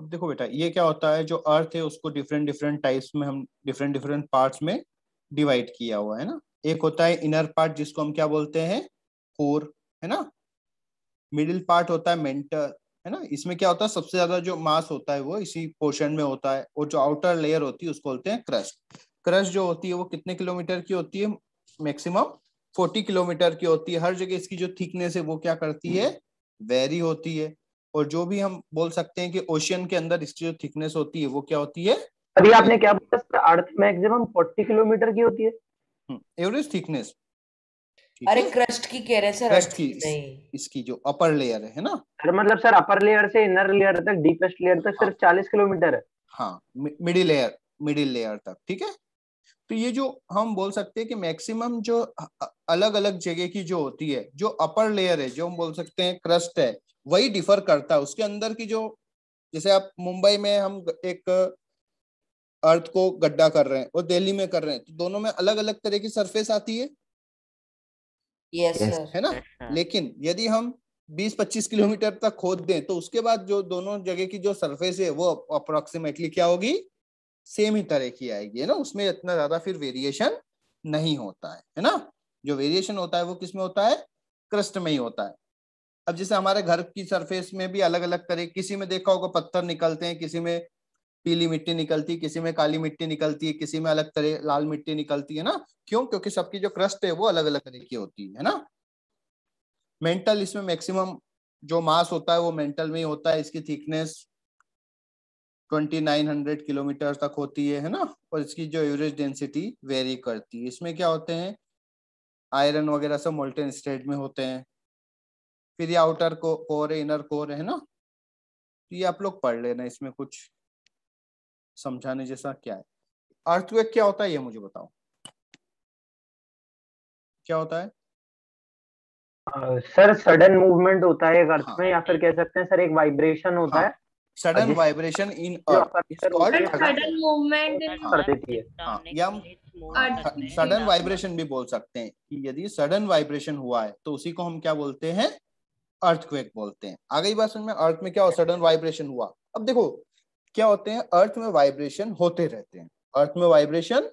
अब देखो बेटा, ये क्या होता है, जो अर्थ है उसको डिफरेंट डिफरेंट टाइप्स में हम डिफरेंट डिफरेंट पार्ट्स में डिवाइड किया हुआ है ना। एक होता है इनर पार्ट जिसको हम क्या बोलते हैं, कोर, है ना। मिडिल पार्ट होता है मेंटल, है ना। इसमें क्या होता है, सबसे ज्यादा जो मास होता है वो इसी पोर्शन में होता है। और जो आउटर लेयर होती है उसको बोलते हैं क्रस्ट। क्रस्ट जो होती है वो कितने किलोमीटर की होती है, मैक्सिमम 40 किलोमीटर की होती है। हर जगह इसकी जो थिकनेस है वो क्या करती है, वेरी होती है। और जो भी हम बोल सकते हैं कि ओशियन के अंदर इसकी जो थिकनेस होती है वो क्या होती है, अभी आपने क्या बोला सर, अर्थ मैक्सिमम 40 किलोमीटर की होती है? Average thickness. अरे क्रस्ट की कह रहे सर, क्रस्ट अर्थ की, नहीं। इसकी जो अपर लेयर है ना। सर मतलब सर अपर लेयर से इनर लेयर तक, डीपेस्ट लेयर तक हाँ, सिर्फ 40 किलोमीटर है? हाँ, मिडिल लेयर तक, ठीक है। तो ये जो हम बोल सकते हैं कि मैक्सिमम जो अलग अलग जगह की जो होती है, जो अपर लेयर है, जो हम बोल सकते हैं क्रस्ट है, वही डिफर करता है उसके अंदर की जो, जैसे आप मुंबई में हम एक अर्थ को गड्ढा कर रहे हैं और दिल्ली में कर रहे हैं, तो दोनों में अलग अलग तरह की सरफेस आती है, यस सर। है ना। लेकिन यदि हम 20-25 किलोमीटर तक खोद दें तो उसके बाद जो दोनों जगह की जो सरफेस है वो अप्रोक्सीमेटली क्या होगी, सेम ही तरह की आएगी, है ना। उसमें इतना ज्यादा फिर वेरिएशन नहीं होता है ना। जो वेरिएशन होता है वो किस में होता है, क्रस्ट में ही होता है। अब जैसे हमारे घर की सरफेस में भी अलग अलग तरह, किसी में देखा होगा पत्थर निकलते हैं, किसी में पीली मिट्टी निकलती है, किसी में काली मिट्टी निकलती है, किसी में अलग तरह लाल मिट्टी निकलती है ना। क्यों, क्योंकि सबकी जो क्रस्ट है वो अलग अलग तरह की होती है ना। मेंटल, इसमें मैक्सिमम जो मास होता है वो मेंटल में ही होता है। इसकी थिकनेस 2900 किलोमीटर तक होती है ना। और इसकी जो एवरेज डेंसिटी वेरी करती है। इसमें क्या होते हैं, आयरन वगैरह सब मोल्टेन स्टेट में होते हैं। फिर ये आउटर कोर है, इनर कोर है ना। तो ये आप लोग पढ़ लेना, इसमें कुछ समझाने जैसा क्या है। अर्थक्वेक क्या होता है ये मुझे बताओ, क्या होता है। सर सडन मूवमेंट होता है एक अर्थ हाँ, में, या फिर कह सकते हैं सर एक वाइब्रेशन होता हाँ, है सडन वाइब्रेशन इन जो अर्थ अपर इज लेयर कॉल्ड, होती है सडन मूवमेंट कर देती है। हाँ, या हम सडन वाइब्रेशन भी बोल सकते हैं कि यदि सडन वाइब्रेशन हुआ है तो उसी को हम क्या बोलते हैं, अर्थक्वेक बोलते हैं। आ गई बात समझ में, अर्थ में क्या हो, सडन वाइब्रेशन हुआ। अब देखो क्या होते हैं, अर्थ में वाइब्रेशन होते रहते हैं, अर्थ में वाइब्रेशन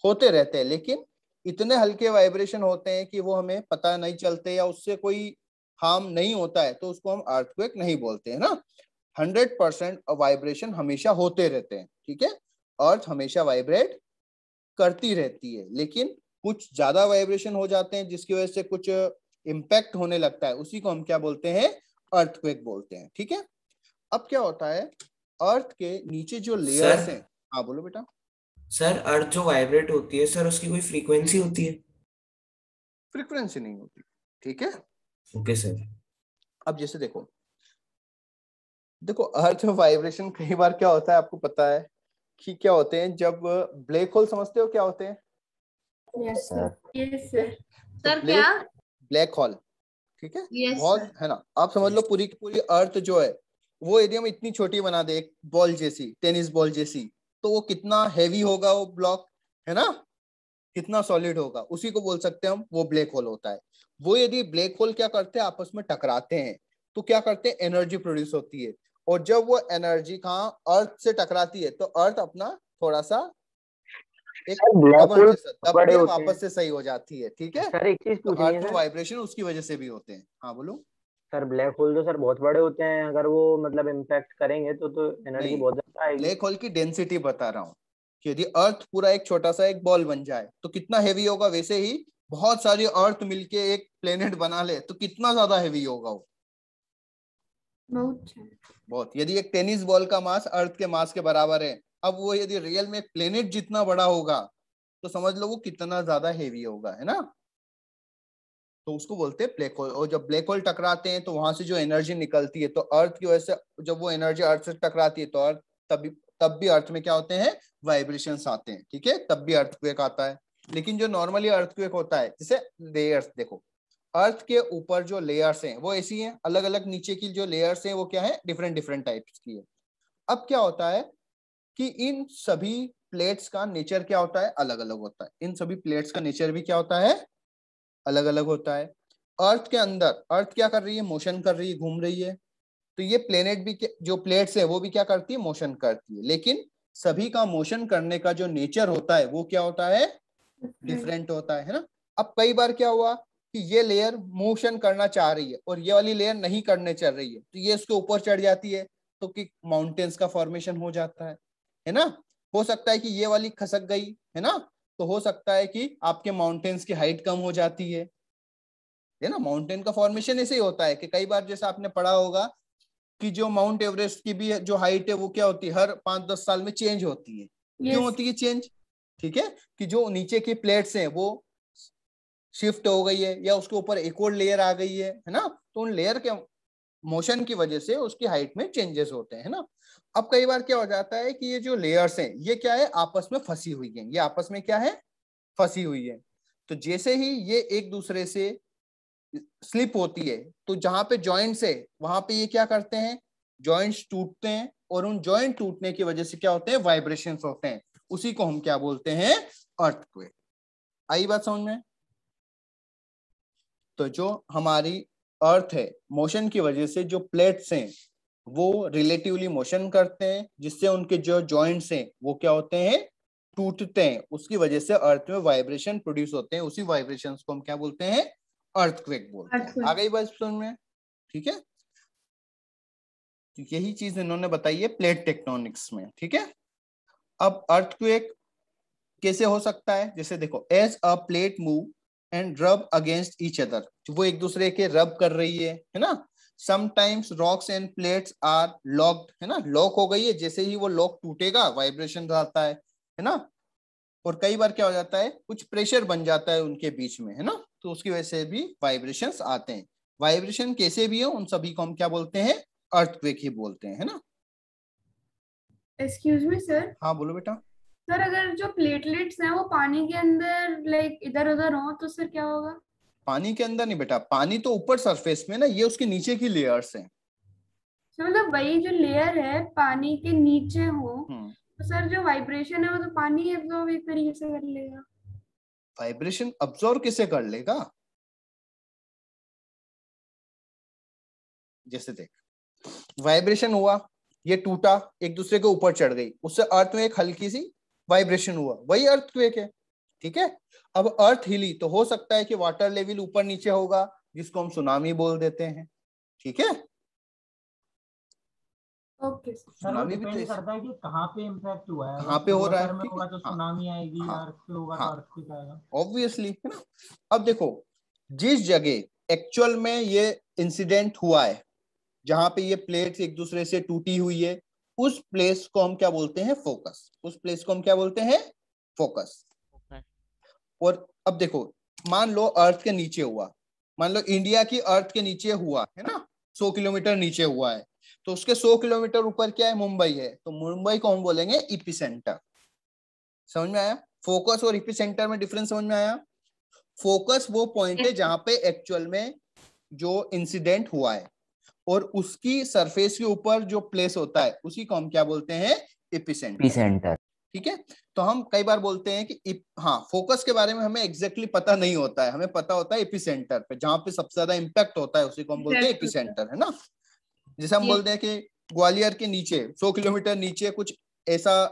होते रहते हैं, लेकिन इतने हल्के वाइब्रेशन होते हैं कि वो हमें पता नहीं चलते या उससे कोई हार्म नहीं होता है, तो उसको हम अर्थक्वेक नहीं बोलते हैं ना। 100% वाइब्रेशन हमेशा होते रहते हैं, ठीक है। अर्थ हमेशा वाइब्रेट करती रहती है, लेकिन कुछ ज्यादा वाइब्रेशन हो जाते हैं जिसकी वजह से कुछ इम्पैक्ट होने लगता है, उसी को हम क्या बोलते हैं, अर्थक्वेक बोलते हैं, ठीक है। अब क्या होता है, अर्थ के नीचे जो लेयर्स हैं, हाँ बोलो बेटा। सर अर्थ जो वाइब्रेट होती है सर, उसकी कोई फ्रीक्वेंसी होती है? फ्रीक्वेंसी नहीं होती, ठीक है। Okay sir. अब जैसे देखो, देखो अर्थ में वाइब्रेशन कई बार क्या होता है आपको पता है कि क्या होते हैं, जब ब्लैक होल समझते हो क्या होते हैं, यस सर, यस सर। तो सर क्या? ब्लैक होल, ठीक है, यस बहुत सर। है ना। आप समझ लो पूरी की पूरी अर्थ जो है वो एरिया में इतनी छोटी बना दे, एक बॉल जैसी, टेनिस बॉल जैसी, तो वो कितना हैवी होगा वो ब्लॉक, है ना, कितना सॉलिड होगा, उसी को बोल सकते हैं हम, वो ब्लैक होल होता है। वो यदि ब्लैक होल क्या करते हैं, आपस में टकराते हैं तो क्या करते हैं, एनर्जी प्रोड्यूस होती है। और जब वो एनर्जी कहाँ अर्थ से टकराती है तो अर्थ अपना थोड़ा सा एक ब्लैक बबल होल जैसा दब बड़े के होते हैं वापस से सही हो जाती है, ठीक है। सर। एक चीज तो पूछनी अर्थ है में सर, वाइब्रेशन उसकी वजह से भी होते हैं, हाँ बोलो। सर ब्लैक होल तो सर बहुत बड़े होते हैं, अगर वो मतलब इम्पैक्ट करेंगे तो एनर्जी नहीं, बहुत ज्यादा आएगी। ब्लैक होल की डेंसिटी बता रहा हूँ कि यदि अर्थ पूरा एक छोटा सा एक बॉल बन जाए तो कितना हैवी होगा, वैसे ही बहुत सारी अर्थ मिलके एक प्लेनेट बना ले तो कितना ज्यादा हैवी होगा वो, बहुत। यदि एक टेनिस बॉल का मास अर्थ के मास के बराबर है, अब वो यदि रियल में एक प्लेनेट जितना बड़ा होगा तो समझ लो वो कितना ज्यादा हैवी होगा, है ना। तो उसको बोलते हैं ब्लैक होल। और जब ब्लैक होल टकराते हैं तो वहां से जो एनर्जी निकलती है, तो अर्थ की वजह से जब वो एनर्जी अर्थ से टकराती है तो अर्थ तब भी अर्थ में क्या होते हैं, वाइब्रेशंस आते हैं, ठीक है, तब भी अर्थक्वेक आता है। लेकिन जो नॉर्मली अर्थक्वेक होता है, जैसे लेयर्स देखो, अर्थ के ऊपर जो लेयर्स हैं वो ऐसी हैं, अलग अलग नीचे की जो लेयर्स हैं वो क्या है, डिफरेंट डिफरेंट टाइप्स की है। अब क्या होता है कि इन सभी प्लेट्स का नेचर क्या होता है, अलग अलग होता है। इन सभी प्लेट्स का नेचर भी क्या होता है, अलग अलग होता है। अर्थ के अंदर अर्थ क्या कर रही है, मोशन कर रही है, घूम रही है, तो ये प्लेनेट भी जो प्लेट्स है वो भी क्या करती है, मोशन करती है, लेकिन सभी का मोशन करने का जो नेचर होता है वो क्या होता है, डिफरेंट होता है ना। अब कई बार क्या हुआ कि ये लेयर मोशन करना चाह रही है और ये वाली लेयर नहीं करने चल रही है, तो ये उसके ऊपर चढ़ जाती है, तो कि माउंटेन्स का फॉर्मेशन हो जाता है ना। हो सकता है कि ये वाली खसक गई है ना, तो हो सकता है कि आपके माउंटेन्स की हाइट कम हो जाती है ना। माउंटेन का फॉर्मेशन ऐसे ही होता है कि कई बार जैसा आपने पढ़ा होगा कि जो माउंट एवरेस्ट की भी जो हाइट है वो क्या होती है, हर 5-10 साल में चेंज होती है। क्यों होती है चेंज, ठीक है, कि जो नीचे की प्लेट्स हैं वो शिफ्ट हो गई है या उसके ऊपर एक और लेयर आ गई है ना, तो उन लेयर के मोशन की वजह से उसकी हाइट में चेंजेस होते हैं ना। अब कई बार क्या हो जाता है कि ये जो लेयर्स हैं ये क्या है, आपस में फंसी हुई है, ये आपस में क्या है, फंसी हुई है। तो जैसे ही ये एक दूसरे से स्लिप होती है तो जहां पे जॉइंट्स है वहां पे ये क्या करते हैं, जॉइंट्स टूटते हैं, और उन जॉइंट टूटने की वजह से क्या होते हैं, वाइब्रेशंस होते हैं। उसी को हम क्या बोलते हैं, अर्थक्वेक। आई बात समझ में। तो जो हमारी अर्थ है, मोशन की वजह से जो प्लेट्स हैं वो रिलेटिवली मोशन करते हैं, जिससे उनके जो जॉइंट्स हैं वो क्या होते हैं, टूटते हैं। उसकी वजह से अर्थ में वाइब्रेशन प्रोड्यूस होते हैं, उसी वाइब्रेशंस को हम क्या बोलते हैं, अर्थक्वेक बोलते हैं। आ गई बात समझ में, ठीक है। तो यही चीज इन्होंने बताई है प्लेट टेक्टोनिक्स में, ठीक है। अब अर्थक्वेक कैसे हो सकता है, जैसे देखो, as a plate move and rub against each other, वो एक दूसरे के रब कर रही है ना। Sometimes rocks and plates are locked, है ना, लॉक हो गई है, जैसे ही वो लॉक टूटेगा वाइब्रेशन आता है ना। और कई बार क्या हो जाता है, कुछ प्रेशर बन जाता है उनके बीच में, है ना, तो उसकी वजह से भी वाइब्रेशंस आते हैं। वाइब्रेशन कैसे भी हो उन सभी को हम क्या बोलते हैं, अर्थक्वेक ही बोलते हैं, है ना। Excuse me sir. हाँ बोलो बेटा। सर अगर जो प्लेटलेट्स हैं वो पानी के अंदर लाइक इधर उधर हो तो सर क्या होगा? पानी के अंदर नहीं बेटा, पानी तो ऊपर सरफेस में ना, ये उसके नीचे की लेयर्स हैं। तो मतलब वही जो लेयर है पानी के नीचे हो, हम्म, तो सर जो वाइब्रेशन है वो तो पानी एब्जॉर्ब एक तरीके से कर लेगा। वाइब्रेशन अब्सॉर्ब किसे कर लेगा, जैसे देख, वाइब्रेशन हुआ, ये टूटा, एक दूसरे के ऊपर चढ़ गई, उससे अर्थ में एक हल्की सी वाइब्रेशन हुआ, वही अर्थक्वेक है, ठीक है। अब अर्थ हिली तो हो सकता है कि वाटर लेवल ऊपर नीचे होगा, जिसको हम सुनामी बोल देते हैं, ठीक है। Okay sir. सर वो सुनामी भी डिपेंड करता है कि कहाँ पे इम्पैक्ट हुआ है। कहाँ अगर पे हो रहा वाटर है, में ठीक है, होगा तो हाँ सुनामी आएगी, हाँ अर्थ पे होगा तो हाँ, अर्थक्वेक आएगा। ऑब्वियसली, है ना। अब देखो, जिस जगह एक्चुअल में ये इंसिडेंट हुआ है, जहां पे ये प्लेट्स एक दूसरे से टूटी हुई है, उस प्लेस को हम क्या बोलते हैं, फोकस। उस प्लेस को हम क्या बोलते हैं, फोकस। और अब देखो, मान लो अर्थ के नीचे हुआ, मान लो इंडिया की अर्थ के नीचे हुआ है ना, 100 किलोमीटर नीचे हुआ है, तो उसके 100 किलोमीटर ऊपर क्या है, मुंबई है, तो मुंबई को हम बोलेंगे इपिसेंटर। समझ में आया, फोकस और इपिसेंटर में डिफरेंस समझ में आया। फोकस वो पॉइंट है जहां पे एक्चुअल में जो इंसिडेंट हुआ है, और उसकी सरफेस के ऊपर जो प्लेस होता है उसी को हम क्या बोलते हैं, एपिसेंटर, ठीक है। तो हम कई बार बोलते हैं कि हाँ, फोकस के बारे में हमें एग्जैक्टली पता नहीं होता है, हमें पता होता है एपिसेंटर पे, जहां पे सबसे ज्यादा इंपैक्ट होता है उसी को हम बोलते हैं एपिसेंटर, है ना। जैसे हम बोलते हैं कि ग्वालियर के नीचे 100 किलोमीटर नीचे कुछ ऐसा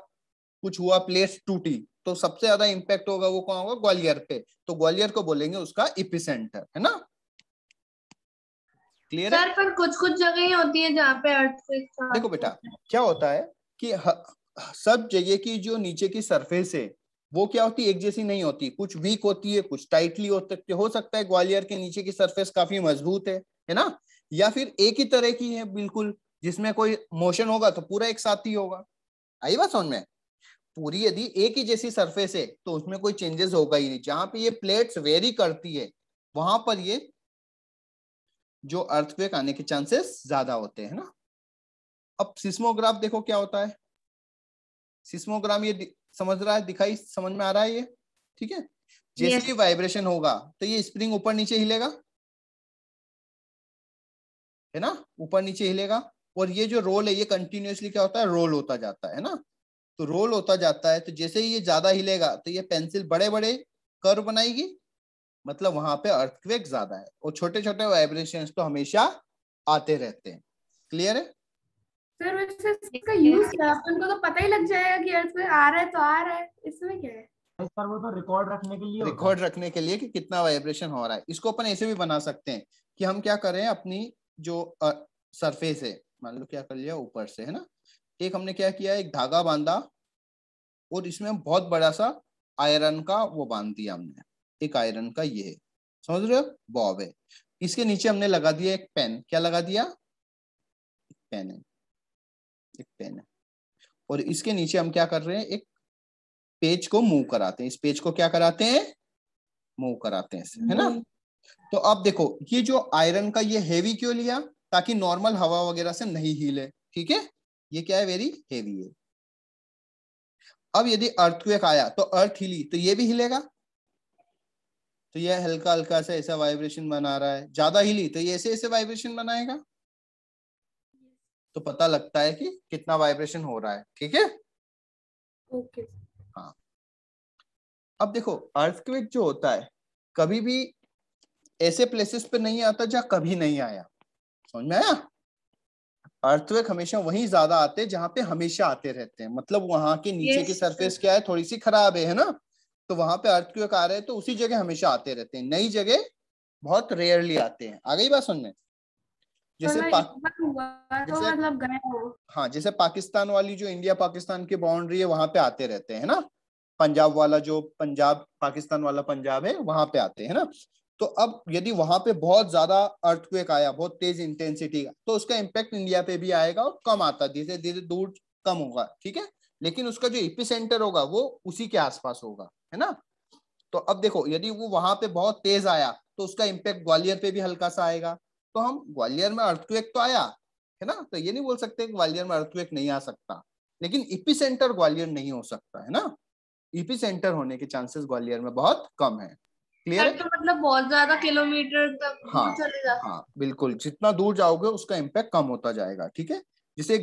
कुछ हुआ, प्लेस टूटी, तो सबसे ज्यादा इंपैक्ट होगा वो कहाँ होगा, ग्वालियर पे, तो ग्वालियर को बोलेंगे उसका एपिसेंटर, है ना। क्लियर है। सर पर कुछ कुछ जगह ही होती है जहाँ पे अर्थक्वेक देखो बेटा, क्या होता है कि सब जगह की जो नीचे की सरफेस है वो क्या होती है, एक जैसी नहीं होती, कुछ वीक होती है, कुछ टाइटली हो सकता है ग्वालियर के नीचे की सरफेस काफी मजबूत है ना, या फिर एक ही तरह की है बिल्कुल, जिसमें कोई मोशन होगा तो पूरा एक साथ ही होगा। आई बात समझ में। पूरी यदि एक ही जैसी सरफेस है तो उसमें कोई चेंजेस होगा ही नहीं, जहां पे ये प्लेट्स वेरी करती है वहां पर ये जो अर्थक्वेक आने के चांसेस ज्यादा होते हैं ना। अब सिस्मोग्राफ देखो क्या होता है, सिस्मोग्राम ये समझ रहा है, दिखाई समझ में आ रहा है ये, ठीक है। जैसे ही वाइब्रेशन होगा तो ये स्प्रिंग ऊपर नीचे हिलेगा, है ना, ऊपर नीचे हिलेगा, और ये जो रोल है ये कंटिन्यूअसली क्या होता है, रोल होता जाता है ना। तो रोल होता जाता है, तो जैसे ही ये ज्यादा हिलेगा तो ये पेंसिल बड़े बड़े कर्व बनाएगी, मतलब वहां पे अर्थक्वेक ज्यादा है, और छोटे छोटे वाइब्रेशंस तो हमेशा आते रहते हैं। क्लियर है? सर वैसे इसका यूज क्या है? अपन को तो पता ही लग जाएगा कि अर्थ में आ रहा है तो आ रहा है, इसमें क्या है? सर वो तो रिकॉर्ड रखने के लिए होता है। रिकॉर्ड रखने के लिए कि कितना वाइब्रेशन हो रहा है। इसको अपन ऐसे भी बना सकते हैं कि हम क्या करें, अपनी जो सरफेस है, मान लो क्या कर लिया ऊपर से, है ना, एक हमने क्या किया, एक धागा बांधा और इसमें बहुत बड़ा सा आयरन का वो बांध दिया हमने, एक आयरन का ये है, समझ रहे हो, बॉब है। इसके नीचे हमने लगा दिया एक पेन, क्या लगा दिया, एक पेन है, एक पेन है। और इसके नीचे हम क्या कर रहे हैं, एक पेज को मूव कराते हैं, इस पेज को क्या कराते हैं, मूव कराते हैं, है ना। तो अब देखो ये जो आयरन का ये हेवी क्यों लिया, ताकि नॉर्मल हवा वगैरह से नहीं हिले, ठीक है, ये क्या है, वेरी हेवी है। अब यदि अर्थक्वेक आया तो अर्थ हिली तो ये भी हिलेगा, तो ये हल्का हल्का सा ऐसा वाइब्रेशन बना रहा है, ज्यादा हिली तो ये ऐसे ऐसे वाइब्रेशन बनाएगा, तो पता लगता है कि कितना वाइब्रेशन हो रहा है, ठीक है। ओके। हाँ, अब देखो अर्थक्वेक जो होता है कभी भी ऐसे प्लेसेस पे नहीं आता जहां कभी नहीं आया, समझ में आया। अर्थक्वेक हमेशा वहीं ज्यादा आते हैं जहां पे हमेशा आते रहते हैं, मतलब वहां के नीचे की सरफेस क्या है, थोड़ी सी खराब है ना, तो वहां पे अर्थक्वेक आ रहे हैं तो उसी जगह हमेशा आते रहते हैं, नई जगह बहुत रेयरली आते हैं। आ गई बात समझ? जैसे तो मतलब गए हो। हाँ, जैसे पाकिस्तान वाली जो इंडिया पाकिस्तान की बाउंड्री है वहां पे आते रहते हैं ना, पंजाब वाला जो पंजाब पाकिस्तान वाला पंजाब है वहां पे आते हैं ना। तो अब यदि वहां पे बहुत ज्यादा अर्थक्वेक आया, बहुत तेज इंटेंसिटी का, तो उसका इम्पैक्ट इंडिया पे भी आएगा और कम आता, धीरे धीरे दूर कम होगा, ठीक है, लेकिन उसका जो एपिसेंटर होगा वो उसी के आसपास होगा, है ना। तो अब देखो यदि वो वहां पे बहुत तेज आया तो उसका इम्पैक्ट ग्वालियर पे भी हल्का सा आएगा, तो हम ग्वालियर में अर्थक्वेक तो आया है ना, तो ये नहीं बोल सकते ग्वालियर में अर्थक्वेक नहीं आ सकता, लेकिन एपिसेंटर ग्वालियर नहीं हो सकता, है ना, एपिसेंटर होने के चांसेस ग्वालियर में बहुत कम है। क्लियर है? तो मतलब बहुत ज्यादा किलोमीटर तक हाँ, दूर चले जाते। हाँ बिल्कुल, जितना दूर जाओगे उसका इम्पैक्ट कम होता जाएगा, ठीक है। जैसे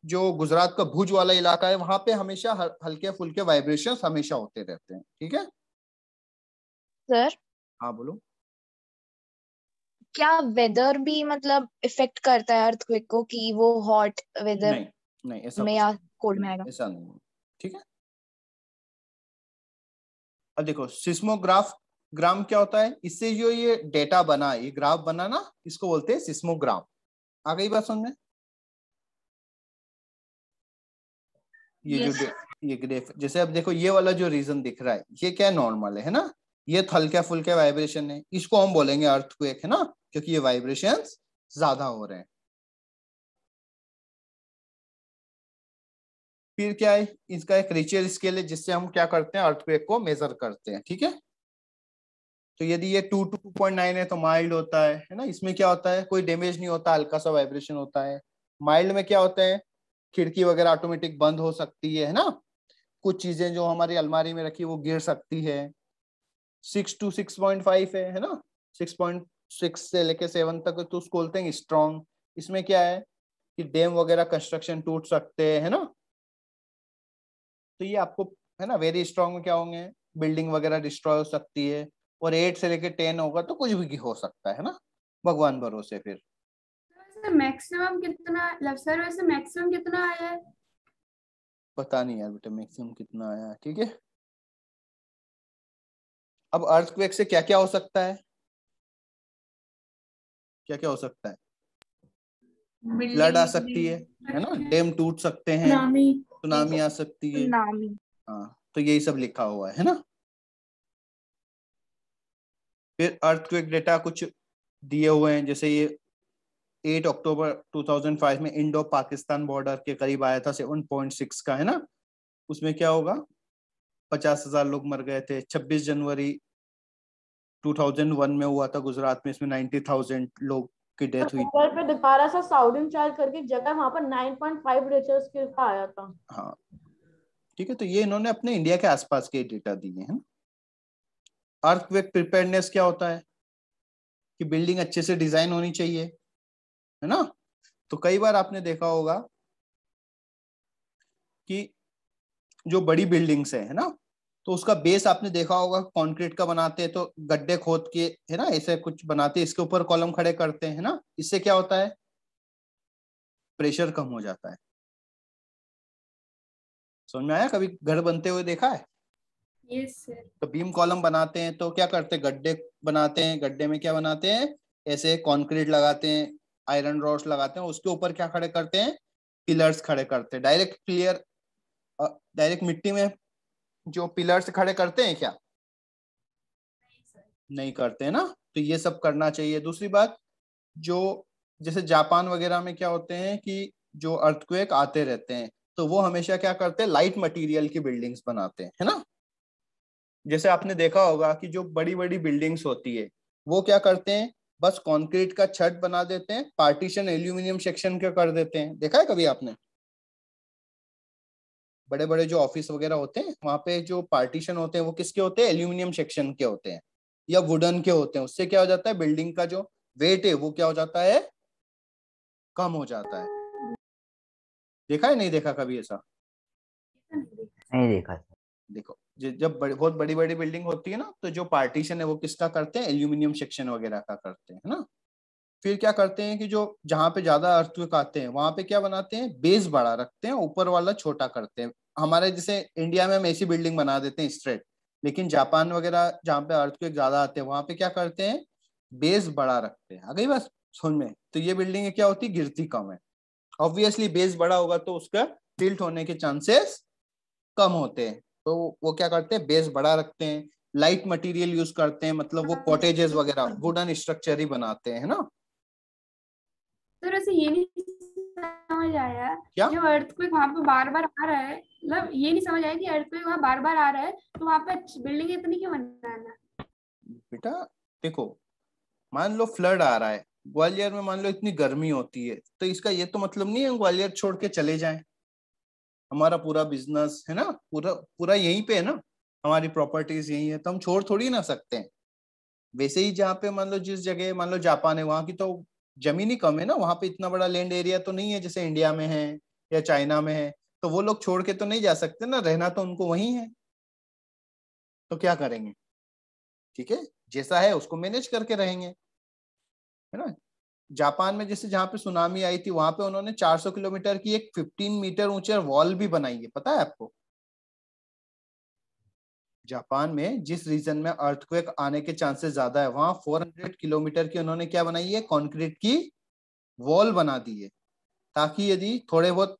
जो गुजरात का भुज वाला इलाका है वहां पे हमेशा हल्के फुल्के वाइब्रेशन हमेशा होते रहते हैं, ठीक है। सर हाँ बोलो। क्या वेदर भी मतलब इफेक्ट करता है अर्थक्वेक को, कि वो हॉट वेदर नहीं नहीं, ऐसा में या कोल्ड में आएगा? ऐसा नहीं है, ठीक है। अब देखो सिस्मोग्राफ ग्राम क्या होता है, इससे जो ये डेटा बना, ये ग्राफ बना ना, इसको बोलते हैं सिस्मोग्राम। आ गई बात समझ में? ये जो ये ग्रेफ, जैसे अब देखो ये वाला जो रीजन दिख रहा है ये क्या नॉर्मल है ना, ये हल्के फुल्के वाइब्रेशन है, इसको हम बोलेंगे अर्थक्वेक, है ना, क्योंकि ये वाइब्रेशंस ज्यादा हो रहे हैं। फिर क्या है, इसका एक रिचर स्केल है जिससे हम क्या करते हैं, अर्थक्वेक को मेजर करते हैं, ठीक है। तो यदि ये 2 to 2.9 है तो माइल्ड होता है ना, इसमें क्या होता है, कोई डैमेज नहीं होता, हल्का सा वाइब्रेशन होता है। माइल्ड में क्या होता है, खिड़की वगैरह ऑटोमेटिक बंद हो सकती है ना, कुछ चीजें जो हमारी अलमारी में रखी वो गिर सकती है। 6 to 6.5 है ना, 6.6 से लेके 7 तक तो उसको बोलते हैं स्ट्रॉन्ग। इसमें क्या है कि डैम वगैरह कंस्ट्रक्शन टूट सकते हैं, है ना, तो ये आपको, है ना, वेरी स्ट्रॉन्ग में क्या होंगे, बिल्डिंग वगैरह डिस्ट्रॉय हो सकती है। और 8 से लेके 10 होगा तो कुछ भी हो सकता है ना, भगवान भरोसे। फिर मैक्सिमम कितना, सर वैसे मैक्सिमम कितना आया है? पता नहीं यार बेटा मैक्सिमम कितना आया, ठीक है। अब अर्थक्वेक से क्या क्या हो सकता है, क्या क्या हो सकता है, फ्लड आ सकती है ना, डैम टूट सकते हैं, सुनामी आ सकती है, हाँ, तो यही सब लिखा हुआ है ना। फिर अर्थक्वेक डेटा कुछ दिए हुए हैं, जैसे ये 8 अक्टूबर 2005 में इंडो पाकिस्तान बॉर्डर के करीब आया था 7.6 का, है ना, उसमें क्या होगा, 50,000 लोग मर गए थे। 26 जनवरी 2001 में हुआ था गुजरात में, इसमें 90,000 लोग की डेथ हुई। गूगल पे दिखा रहा था साउदर्न चाइल्ड करके जगह, वहां पर 9.5 रिक्टर स्केल का आया था। हाँ ठीक है, तो ये इन्होंने अपने इंडिया के आसपास के डेटा दिए हैं। अर्थक्वेक प्रिपेयरनेस क्या होता है कि बिल्डिंग अच्छे से डिजाइन होनी चाहिए, है ना। तो कई बार आपने देखा होगा कि जो बड़ी बिल्डिंग्स है ना, तो उसका बेस आपने देखा होगा कंक्रीट का बनाते हैं, तो गड्ढे खोद के, है ना, ऐसे कुछ बनाते हैं, इसके ऊपर कॉलम खड़े करते हैं, है ना। इससे क्या होता है, प्रेशर कम हो जाता है। समझ में आया? कभी घर बनते हुए देखा है? Yes sir. तो बीम कॉलम बनाते हैं तो क्या करते हैं, गड्ढे बनाते हैं, गड्ढे में क्या बनाते हैं, ऐसे कंक्रीट लगाते हैं, आयरन रॉड्स लगाते हैं, उसके ऊपर क्या खड़े करते हैं, पिलर्स खड़े करते हैं। डायरेक्ट मिट्टी में जो पिलर्स खड़े करते हैं क्या? नहीं करते हैं ना। तो ये सब करना चाहिए। दूसरी बात, जो जैसे जापान वगैरह में क्या होते हैं कि जो अर्थक्वेक आते रहते हैं तो वो हमेशा क्या करते हैं, लाइट मटेरियल की बिल्डिंग्स बनाते हैं, है ना। जैसे आपने देखा होगा कि जो बड़ी बड़ी बिल्डिंग्स होती है वो क्या करते हैं, बस कंक्रीट का छत बना देते हैं, पार्टीशन एल्यूमिनियम सेक्शन के कर देते हैं। देखा है कभी आपने? बड़े बड़े जो ऑफिस वगैरह होते हैं वहां पे जो पार्टीशन होते हैं वो किसके होते हैं, एल्यूमिनियम सेक्शन के होते हैं या वुडन के होते हैं। उससे क्या हो जाता है, बिल्डिंग का जो वेट है वो क्या हो जाता है, कम हो जाता है। देखा है, नहीं देखा कभी ऐसा? नहीं देखा सर। देखो, जब बहुत बड़ी बड़ी बिल्डिंग होती है ना तो जो पार्टीशन है वो किसका करते हैं, एल्यूमिनियम सेक्शन वगैरह का करते हैं, है ना। फिर क्या करते हैं कि जो जहाँ पे ज्यादा अर्थक्वेक आते हैं वहां पे क्या बनाते हैं, बेस बड़ा रखते हैं, ऊपर वाला छोटा करते हैं। हमारे जैसे इंडिया में हम ऐसी बिल्डिंग बना देते हैं स्ट्रेट, लेकिन जापान वगैरह जहाँ पे अर्थक्वेक ज्यादा आते हैं वहां पे क्या करते हैं, बेस बड़ा रखते हैं। आ गई बात समझ में? तो ये बिल्डिंग क्या होती है, गिरती कम है। ऑब्वियसली बेस बड़ा होगा तो उसका टिल्ट होने के चांसेस कम होते हैं। तो वो क्या करते हैं, बेस बड़ा रखते हैं, लाइट मटेरियल यूज करते हैं, मतलब वो कॉटेजेस वगैरह वुडन स्ट्रक्चर ही बनाते हैं, है ना। सर वैसे ये नहीं समझ आया, क्या? जब अर्थक्वेक वहां पे बार बार आ रहा है, मतलब ये नहीं समझ आया कि अर्थक्वेक वहां बार बार आ रहा है तो वहां पे बिल्डिंग इतनी क्यों बनाना। बेटा देखो, मान लो फ्लड आ रहा है ग्वालियर में, मान लो इतनी गर्मी होती है, तो इसका ये तो मतलब नहीं है ग्वालियर छोड़ के चले जाएं। हमारा पूरा बिजनेस है ना, पूरा पूरा यहीं पे है ना, हमारी प्रॉपर्टीज यहीं है, तो हम छोड़ थोड़ी ना सकते हैं। वैसे ही जहाँ पे मान लो जिस जगह, मान लो जापान है, वहां की तो जमीन ही कम है ना, वहां पे इतना बड़ा लैंड एरिया तो नहीं है जैसे इंडिया में है या चाइना में है। तो वो लोग छोड़ के तो नहीं जा सकते ना, रहना तो उनको वहीं है। तो क्या करेंगे, ठीक है, जैसा है उसको मैनेज करके रहेंगे, है ना। जापान में जैसे जहाँ पे सुनामी आई थी वहां पे उन्होंने 400 किलोमीटर की एक 15 मीटर ऊंचे वॉल भी बनाई है, पता है आपको? जापान में जिस रीजन में अर्थक्वेक आने के चांसेस ज्यादा है वहां 400 किलोमीटर की उन्होंने क्या बनाई है, कंक्रीट की वॉल बना दी है, ताकि यदि थोड़े बहुत,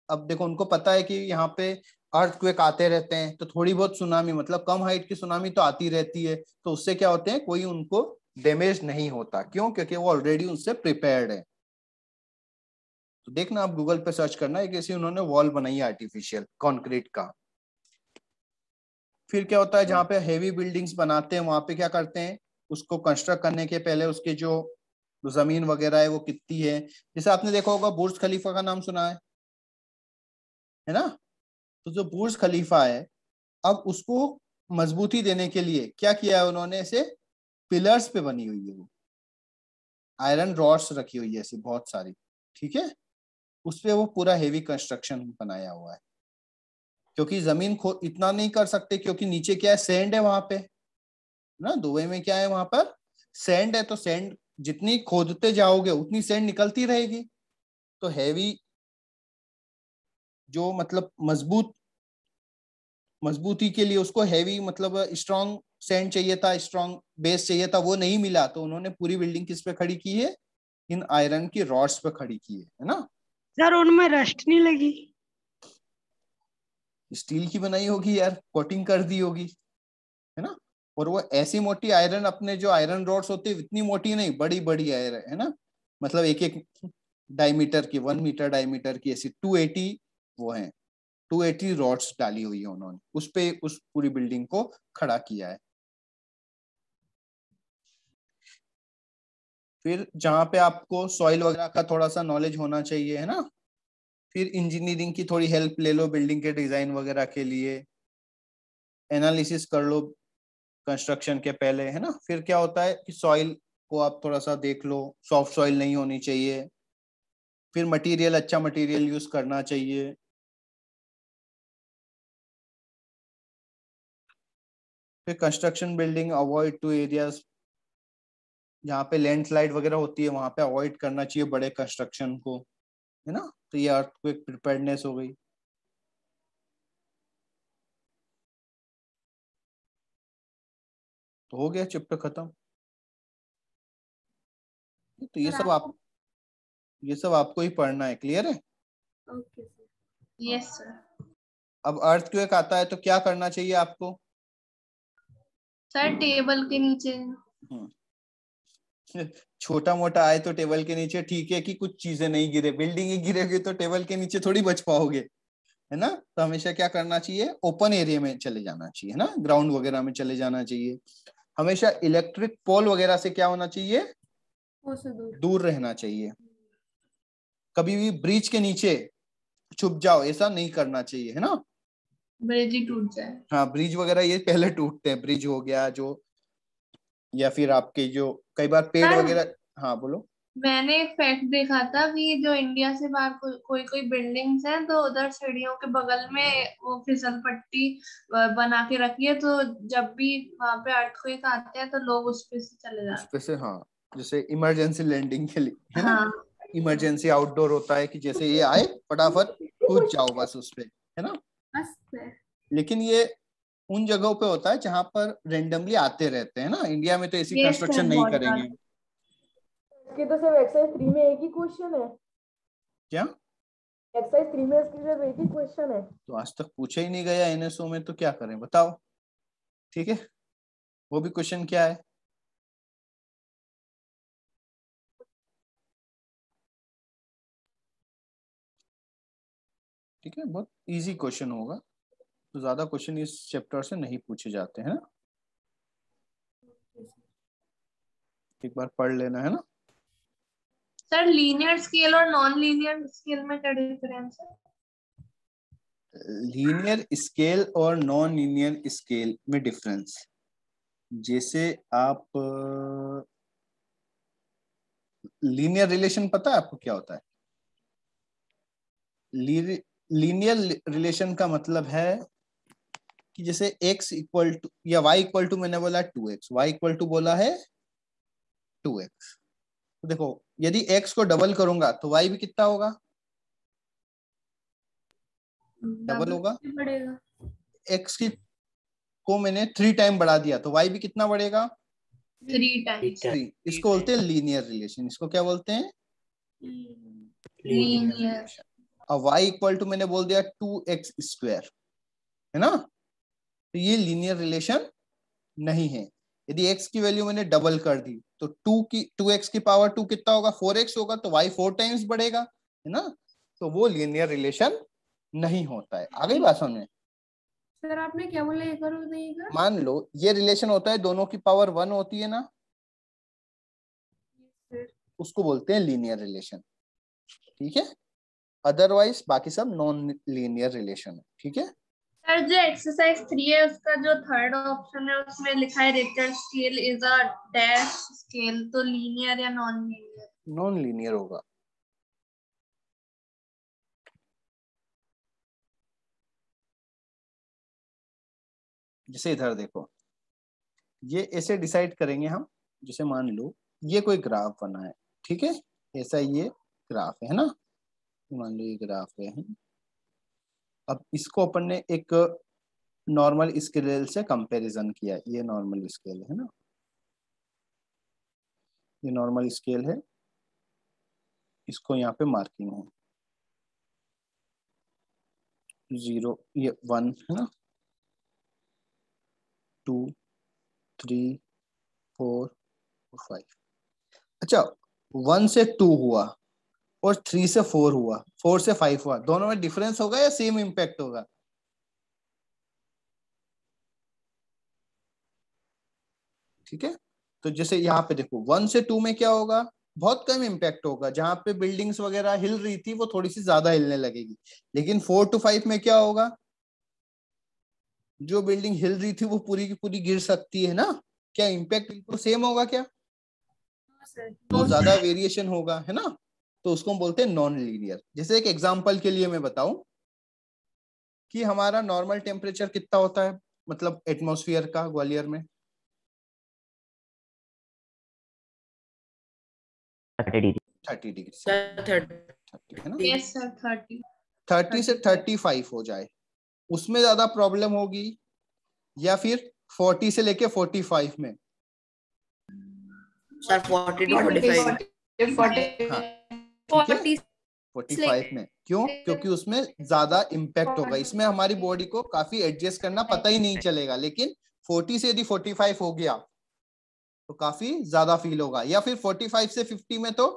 अब देखो उनको पता है कि यहाँ पे अर्थक्वेक आते रहते हैं तो थोड़ी बहुत सुनामी, मतलब कम हाइट की सुनामी तो आती रहती है, तो उससे क्या होते हैं, कोई उनको डैमेज नहीं होता। क्यों? क्योंकि वो ऑलरेडी उनसे प्रिपेयर्ड है। तो देखना, आप गूगल पे सर्च करना, एक ऐसी उन्होंने वॉल बनाई है आर्टिफिशियल कंक्रीट का। फिर क्या होता है, जहाँ पे हेवी बिल्डिंग्स बनाते हैं वहां पे क्या करते हैं, उसको कंस्ट्रक्ट करने के पहले उसके जो जमीन वगैरह है वो कितनी है। जैसे आपने देखा होगा बुर्ज खलीफा का नाम सुना है ना। तो जो बुर्ज खलीफा है, अब उसको मजबूती देने के लिए क्या किया है उन्होंने, ऐसे पिलर्स पे बनी हुई है वो, आयरन रॉड्स रखी हुई है ऐसी बहुत सारी, ठीक है, उस पे वो पूरा हेवी कंस्ट्रक्शन बनाया हुआ है। क्योंकि जमीन खो इतना नहीं कर सकते, क्योंकि नीचे क्या है, सैंड है वहां पे ना, दुबई में क्या है, वहां पर सैंड है, तो सैंड जितनी खोदते जाओगे उतनी सैंड निकलती रहेगी। तो हैवी जो मतलब मजबूती के लिए उसको हैवी मतलब स्ट्रॉन्ग सैंड चाहिए था, स्ट्रॉन्ग बेस चाहिए था, वो नहीं मिला, तो उन्होंने पूरी बिल्डिंग किस पे खड़ी की है, इन आयरन की रॉड्स पे खड़ी की है ना। सर उनमें रस्ट नहीं लगी? स्टील की बनाई होगी यार, कोटिंग कर दी होगी, है ना। और वो ऐसी मोटी आयरन, अपने जो आयरन रॉड्स होती है इतनी मोटी नहीं, बड़ी बड़ी आयरन, है ना, मतलब एक एक डायमीटर की, 1 मीटर डायमीटर की, ऐसी 280 वो है, 280 रॉड्स डाली हुई है उन्होंने, उस पे उस पूरी बिल्डिंग को खड़ा किया है। फिर जहाँ पे आपको सॉइल वगैरह का थोड़ा सा नॉलेज होना चाहिए, है ना, फिर इंजीनियरिंग की थोड़ी हेल्प ले लो बिल्डिंग के डिजाइन वगैरह के लिए, एनालिसिस कर लो कंस्ट्रक्शन के पहले, है ना। फिर क्या होता है कि सॉइल को आप थोड़ा सा देख लो, सॉफ्ट सॉइल नहीं होनी चाहिए। फिर मटेरियल, अच्छा मटेरियल यूज करना चाहिए। फिर construction building avoid to areas जहाँ पे लैंडस्लाइड वगैरह होती है, वहां पे अवॉइड करना चाहिए बड़े कंस्ट्रक्शन को। है ना। तो ये अर्थक्वेक प्रिपेयर्डनेस हो गई। तो हो गया चैप्टर खत्म। तो ये सब आपको ही पढ़ना है, क्लियर है? Okay sir. Yes sir. अब अर्थक्वेक आता है तो क्या करना चाहिए आपको? सर टेबल के नीचे। छोटा मोटा आए तो टेबल के नीचे ठीक है, कि कुछ चीजें नहीं गिरे, बिल्डिंग ही गिरेगी तो टेबल के नीचे थोड़ी बच पाओगे, है ना। तो हमेशा क्या करना चाहिए, ओपन एरिया में चले जाना चाहिए, है ना, ग्राउंड वगैरह में चले जाना चाहिए। हमेशा इलेक्ट्रिक पोल वगैरह से क्या होना चाहिए, दूर रहना चाहिए। कभी भी ब्रिज के नीचे छुप जाओ, ऐसा नहीं करना चाहिए, है ना। ब्रिज ही टूट जाए। हाँ, ब्रिज वगैरह ये पहले टूटते हैं, ब्रिज हो गया जो, या फिर आपके जो कई बार पेड़ वगैरह। हाँ बोलो। मैंने एक फैक्ट देखा था कि जो इंडिया से बाहर कोई कोई बिल्डिंग्स हैं तो उधर सीढ़ियों के बगल में वो फिसल पट्टी बना के रखी है, तो जब भी वहां पे अर्थक्वेक आते हैं तो लोग उस पे से चले जाते हैं। उस पे से, हाँ, जैसे इमरजेंसी लैंडिंग के लिए, है ना। हाँ। इमरजेंसी आउटडोर होता है कि जैसे ये आए फटाफट कूद जाओ बस उस पे, है ना। लेकिन ये उन जगहों पे होता है जहां पर रेंडमली आते रहते हैं ना। इंडिया में तो ऐसी कंस्ट्रक्शन नहीं करेंगे। इसके तो सिर्फ एक्सरसाइज 3 में एक ही क्वेश्चन है। क्या एक्सरसाइज 3 में इसकी सिर्फ एक ही क्वेश्चन है। तो आज तक पूछा ही नहीं गया एनएसओ में, तो क्या करें बताओ। ठीक है, वो भी क्वेश्चन क्या है। ठीक है, बहुत इजी क्वेश्चन होगा, तो ज्यादा क्वेश्चन इस चैप्टर से नहीं पूछे जाते हैं ना। एक बार पढ़ लेना, है ना। सर लीनियर स्केल और नॉन लीनियर स्केल में क्या डिफरेंस है? लीनियर स्केल और नॉन लीनियर स्केल में डिफरेंस, जैसे आप लीनियर रिलेशन पता है आपको क्या होता है? लीनियर रिलेशन का मतलब है कि जैसे x इक्वल टू या y इक्वल टू, मैंने बोला 2x, y इक्वल टू बोला है 2x। तो देखो, यदि x को डबल करूंगा तो y भी कितना होगा, डबल होगा। x की को मैंने 3 टाइम बढ़ा दिया तो y भी कितना बढ़ेगा, 3 टाइम्स। इसको बोलते हैं लीनियर रिलेशन। इसको क्या बोलते हैं, लीनियर। अब y इक्वल टू मैंने बोल दिया 2x स्क्वायर, है ना। तो ये लीनियर रिलेशन नहीं है। यदि x की वैल्यू मैंने डबल कर दी तो 2x की पावर 2 कितना होगा, 4x होगा, तो y 4 टाइम्स बढ़ेगा, है ना। तो वो लीनियर रिलेशन नहीं होता है। आ गई बात समझ में? सर आपने क्या बोला, ये करो देगा। मान लो ये रिलेशन होता है, दोनों की पावर 1 होती है ना, उसको बोलते हैं लीनियर रिलेशन। ठीक है, अदरवाइज बाकी सब नॉन लीनियर रिलेशन है। ठीक है सर, जो एक्सरसाइज 3 है उसका जो थर्ड ऑप्शन है उसमें लिखा है Richter scale is a dash scale, तो लीनियर या नॉन लीनियर? नॉन लीनियर होगा। जैसे इधर देखो, ये ऐसे डिसाइड करेंगे हम, जैसे मान लो ये कोई ग्राफ बना है, ठीक है, ऐसा ये ग्राफ है ना, मान लो ये ग्राफ है। अब इसको अपन ने एक नॉर्मल स्केल से कंपैरिजन किया, ये नॉर्मल स्केल है ना, ये नॉर्मल स्केल है, इसको यहाँ पे मार्किंग है 0, ये 1 है ना, 2, 3, 4, 5। अच्छा, 1 से 2 हुआ और 3 से 4 हुआ, 4 से 5 हुआ, दोनों में डिफरेंस होगा या सेम इंपैक्ट होगा? ठीक है, तो जैसे यहाँ पे देखो 1 से 2 में क्या होगा, बहुत कम इम्पैक्ट होगा। जहां पे बिल्डिंग्स वगैरह हिल रही थी वो थोड़ी सी ज्यादा हिलने लगेगी। लेकिन 4 to 5 में क्या होगा, जो बिल्डिंग हिल रही थी वो पूरी की पूरी गिर सकती है ना। क्या इम्पैक्ट बिल्कुल सेम होगा क्या? तो ज्यादा वेरिएशन होगा, है ना। तो उसको हम बोलते हैं नॉन लीनियर। जैसे एक एग्जांपल के लिए मैं बताऊं कि हमारा नॉर्मल टेम्परेचर कितना होता है, मतलब एटमॉस्फेयर का ग्वालियर में, 30 डिग्री। 30 डिग्री से, सर 30 है ना, यस सर 30 30 से 35 हो जाए, उसमें ज्यादा प्रॉब्लम होगी या फिर 40 से लेके 45 में? सर 40 to 45 हाँ, 45 में। क्यों? क्योंकि उसमें ज्यादा इम्पैक्ट होगा, इसमें हमारी बॉडी को काफी एडजस्ट करना पता ही नहीं चलेगा, लेकिन 40 से यदि 45 हो गया तो काफी ज्यादा फील होगा, या फिर 45 से 50 में तो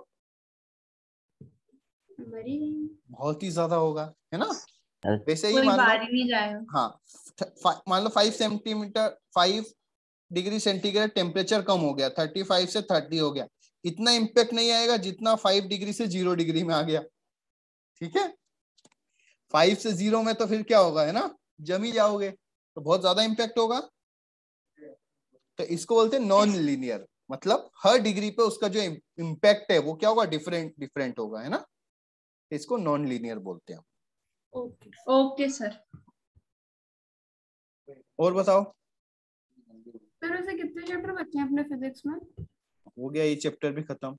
बहुत ही ज्यादा होगा, है ना। वैसे ही मान लो, हाँ मान लो 5 सेंटीमीटर 5 डिग्री सेंटीग्रेड टेम्परेचर कम हो गया, 35 से 30 हो गया, इतना इम्पैक्ट नहीं आएगा जितना 5 डिग्री से 0 डिग्री में आ गया, ठीक है। 5 से 0 में तो फिर क्या होगा, है ना, जम ही जाओगे, तो बहुत ज्यादा इम्पैक्ट होगा। तो इसको बोलते हैं नॉन लीनियर, मतलब हर डिग्री पे उसका जो इम्पैक्ट है वो क्या होगा, डिफरेंट होगा, है ना, इसको नॉन लीनियर बोलते हैं। Okay sir. और बताओ सर वैसे कितने चैप्टर बचे हैं अपने फिजिक्स में? हो गया ये चैप्टर भी खत्म।